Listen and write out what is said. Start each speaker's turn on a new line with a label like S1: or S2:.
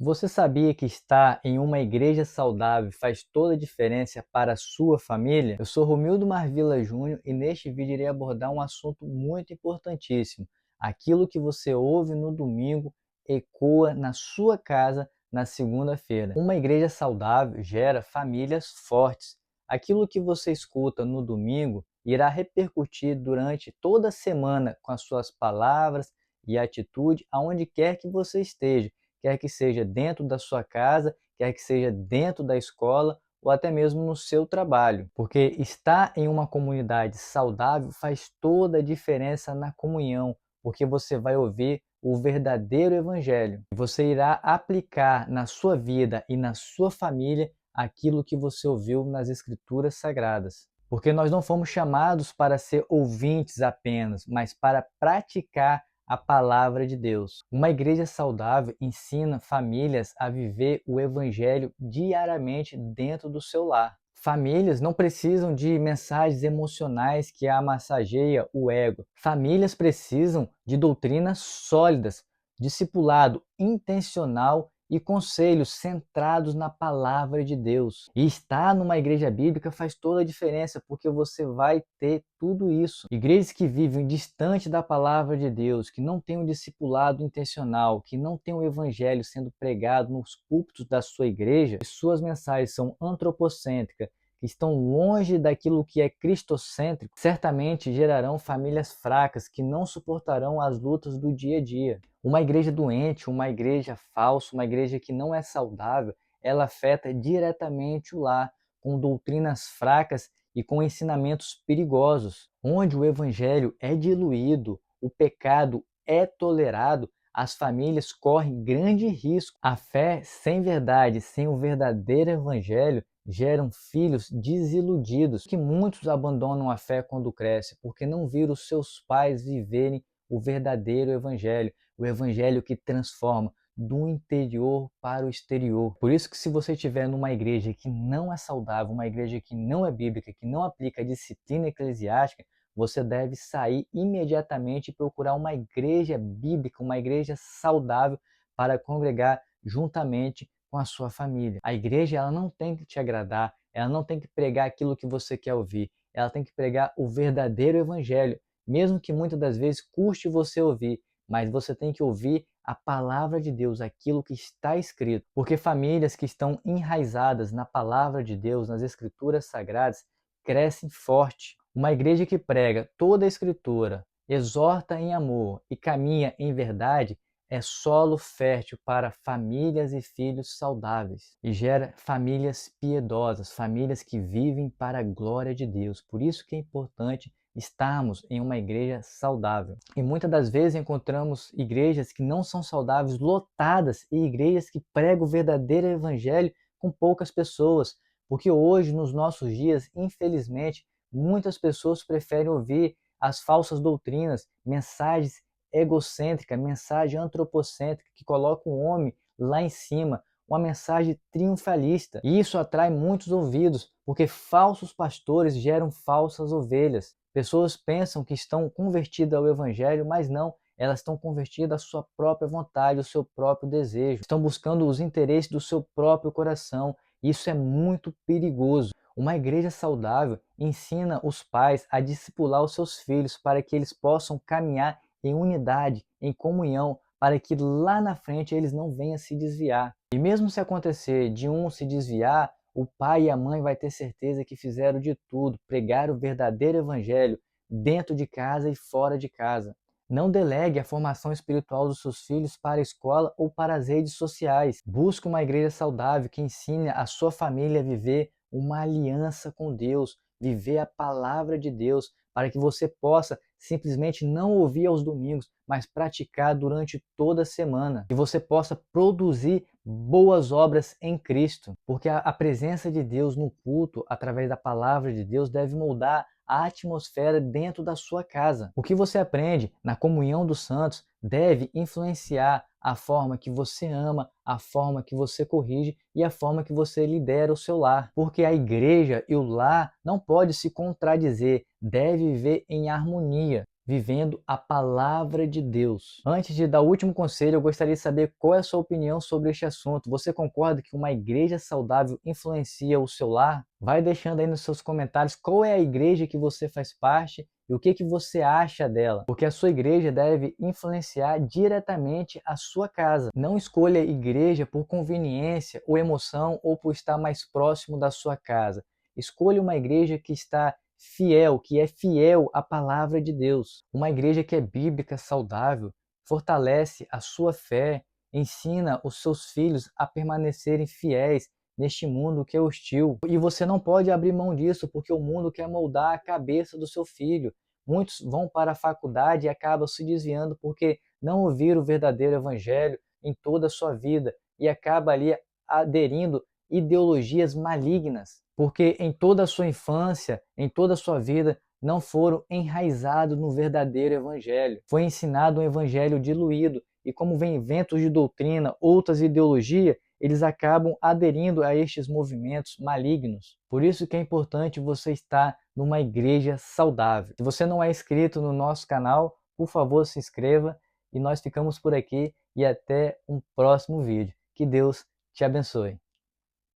S1: Você sabia que estar em uma igreja saudável faz toda a diferença para a sua família? Eu sou Romildo Marvila Júnior e neste vídeo irei abordar um assunto muito importantíssimo. Aquilo que você ouve no domingo ecoa na sua casa na segunda-feira. Uma igreja saudável gera famílias fortes. Aquilo que você escuta no domingo irá repercutir durante toda a semana com as suas palavras e atitude aonde quer que você esteja, quer que seja dentro da sua casa, quer que seja dentro da escola ou até mesmo no seu trabalho. Porque estar em uma comunidade saudável faz toda a diferença na comunhão, porque você vai ouvir o verdadeiro evangelho. Você irá aplicar na sua vida e na sua família aquilo que você ouviu nas escrituras sagradas. Porque nós não fomos chamados para ser ouvintes apenas, mas para praticar a palavra de Deus. Uma igreja saudável ensina famílias a viver o evangelho diariamente dentro do seu lar. Famílias não precisam de mensagens emocionais que amassageia o ego. Famílias precisam de doutrinas sólidas, discipulado intencional e conselhos centrados na palavra de Deus. E estar numa igreja bíblica faz toda a diferença, porque você vai ter tudo isso. Igrejas que vivem distante da palavra de Deus, que não têm um discipulado intencional, que não têm o evangelho sendo pregado nos púlpitos da sua igreja, e suas mensagens são antropocêntricas, que estão longe daquilo que é cristocêntrico, certamente gerarão famílias fracas que não suportarão as lutas do dia a dia. Uma igreja doente, uma igreja falsa, uma igreja que não é saudável, ela afeta diretamente o lar, com doutrinas fracas e com ensinamentos perigosos. Onde o evangelho é diluído, o pecado é tolerado, as famílias correm grande risco. A fé sem verdade, sem o verdadeiro evangelho, geram filhos desiludidos, que muitos abandonam a fé quando crescem, porque não viram seus pais viverem o verdadeiro evangelho, o evangelho que transforma do interior para o exterior. Por isso que se você estiver numa igreja que não é saudável, uma igreja que não é bíblica, que não aplica a disciplina eclesiástica, você deve sair imediatamente e procurar uma igreja bíblica, uma igreja saudável para congregar juntamente com a sua família. A igreja ela não tem que te agradar, ela não tem que pregar aquilo que você quer ouvir, ela tem que pregar o verdadeiro evangelho, mesmo que muitas das vezes custe você ouvir, mas você tem que ouvir a palavra de Deus, aquilo que está escrito. Porque famílias que estão enraizadas na palavra de Deus, nas escrituras sagradas, crescem forte. Uma igreja que prega toda a escritura, exorta em amor e caminha em verdade, é solo fértil para famílias e filhos saudáveis e gera famílias piedosas, famílias que vivem para a glória de Deus. Por isso que é importante estarmos em uma igreja saudável. E muitas das vezes encontramos igrejas que não são saudáveis, lotadas, e igrejas que pregam o verdadeiro evangelho com poucas pessoas. Porque hoje, nos nossos dias, infelizmente, muitas pessoas preferem ouvir as falsas doutrinas, mensagens egocêntricas, mensagem antropocêntrica que coloca o homem lá em cima, uma mensagem triunfalista. E isso atrai muitos ouvidos, porque falsos pastores geram falsas ovelhas. Pessoas pensam que estão convertidas ao evangelho, mas não, elas estão convertidas à sua própria vontade, ao seu próprio desejo. Estão buscando os interesses do seu próprio coração. Isso é muito perigoso. Uma igreja saudável ensina os pais a discipular os seus filhos para que eles possam caminhar em unidade, em comunhão, para que lá na frente eles não venham se desviar. E mesmo se acontecer de um se desviar, o pai e a mãe vai ter certeza que fizeram de tudo, pregaram o verdadeiro evangelho dentro de casa e fora de casa. Não delegue a formação espiritual dos seus filhos para a escola ou para as redes sociais. Busque uma igreja saudável que ensine a sua família a viver uma aliança com Deus, viver a palavra de Deus, para que você possa simplesmente não ouvir aos domingos, mas praticar durante toda a semana. Que você possa produzir boas obras em Cristo, porque a presença de Deus no culto, através da palavra de Deus, deve moldar a atmosfera dentro da sua casa. O que você aprende na comunhão dos santos deve influenciar a forma que você ama, a forma que você corrige e a forma que você lidera o seu lar. Porque a igreja e o lar não pode se contradizer, deve viver em harmonia. vivendo a palavra de Deus. Antes de dar o último conselho, eu gostaria de saber qual é a sua opinião sobre este assunto. Você concorda que uma igreja saudável influencia o seu lar? Vai deixando aí nos seus comentários qual é a igreja que você faz parte e o que você acha dela, porque a sua igreja deve influenciar diretamente a sua casa. Não escolha igreja por conveniência ou emoção ou por estar mais próximo da sua casa. Escolha uma igreja que está fiel, que é fiel à palavra de Deus. Uma igreja que é bíblica, saudável, fortalece a sua fé, ensina os seus filhos a permanecerem fiéis neste mundo que é hostil. E você não pode abrir mão disso, porque o mundo quer moldar a cabeça do seu filho. Muitos vão para a faculdade e acabam se desviando porque não ouviram o verdadeiro evangelho em toda a sua vida e acaba ali aderindo ideologias malignas, porque em toda a sua infância, em toda a sua vida, não foram enraizados no verdadeiro evangelho. Foi ensinado um evangelho diluído e como vem ventos de doutrina, outras ideologias, eles acabam aderindo a estes movimentos malignos. Por isso que é importante você estar numa igreja saudável. Se você não é inscrito no nosso canal, por favor, se inscreva e nós ficamos por aqui e até um próximo vídeo. Que Deus te abençoe.